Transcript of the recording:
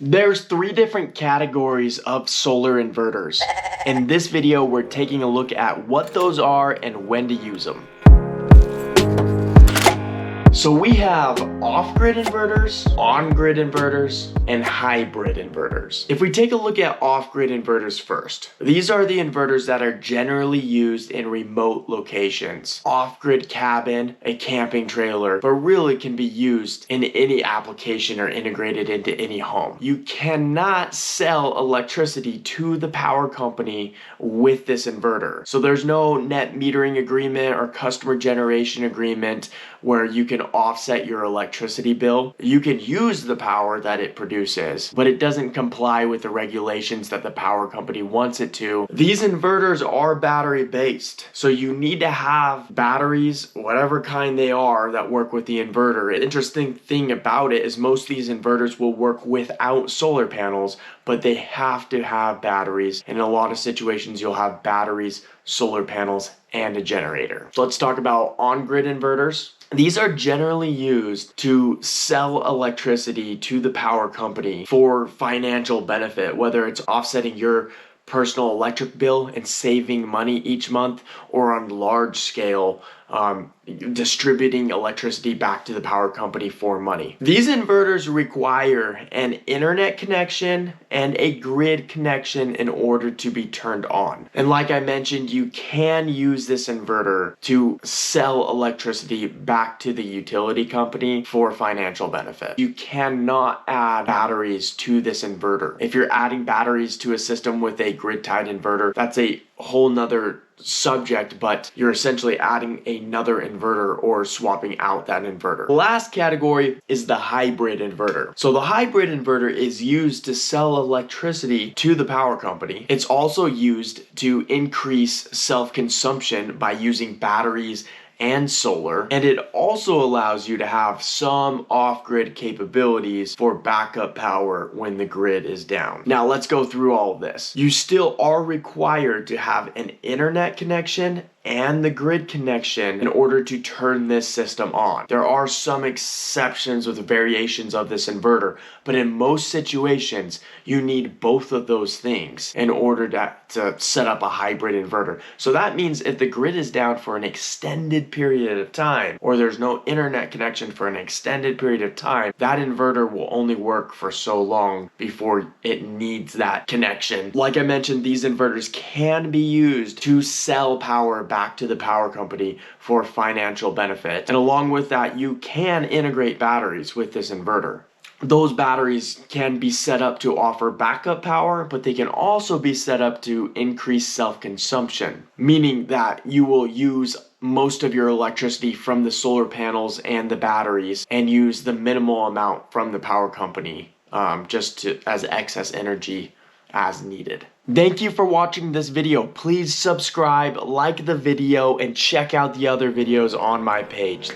There's three different categories of solar inverters. In this video, we're taking a look at what those are and when to use them. So we have off-grid inverters, on-grid inverters, and hybrid inverters. If we take a look at off-grid inverters first, these are the inverters that are generally used in remote locations. Off-grid cabin, a camping trailer, but really can be used in any application or integrated into any home. You cannot sell electricity to the power company with this inverter. So there's no net metering agreement or customer generation agreement where you can offset your electricity bill. You can use the power that it produces, but it doesn't comply with the regulations that the power company wants it to. These inverters are battery based, so you need to have batteries, whatever kind they are, that work with the inverter. An interesting thing about it is most of these inverters will work without solar panels, but they have to have batteries. In a lot of situations, you'll have batteries, solar panels, and a generator. So let's talk about on-grid inverters. These are generally used to sell electricity to the power company for financial benefit, whether it's offsetting your personal electric bill and saving money each month, or on large scale, distributing electricity back to the power company for money. These inverters require an internet connection and a grid connection in order to be turned on. And like I mentioned, you can use this inverter to sell electricity back to the utility company for financial benefit. You cannot add batteries to this inverter. If you're adding batteries to a system with a grid-tied inverter, that's a whole nother subject, but you're essentially adding another inverter or swapping out that inverter. The last category is the hybrid inverter. So the hybrid inverter is used to sell electricity to the power company. It's also used to increase self-consumption by using batteries and solar, and it also allows you to have some off-grid capabilities for backup power when the grid is down. Now let's go through all of this. You still are required to have an internet connection and the grid connection in order to turn this system on. There are some exceptions with variations of this inverter, but in most situations, you need both of those things in order to set up a hybrid inverter. So that means if the grid is down for an extended period of time, or there's no internet connection for an extended period of time, that inverter will only work for so long before it needs that connection. Like I mentioned, these inverters can be used to sell power back to the power company for financial benefit. And along with that, you can integrate batteries with this inverter. Those batteries can be set up to offer backup power, but they can also be set up to increase self-consumption, meaning that you will use most of your electricity from the solar panels and the batteries and use the minimal amount from the power company as excess energy as needed. Thank you for watching this video. Please subscribe, like the video, and check out the other videos on my page.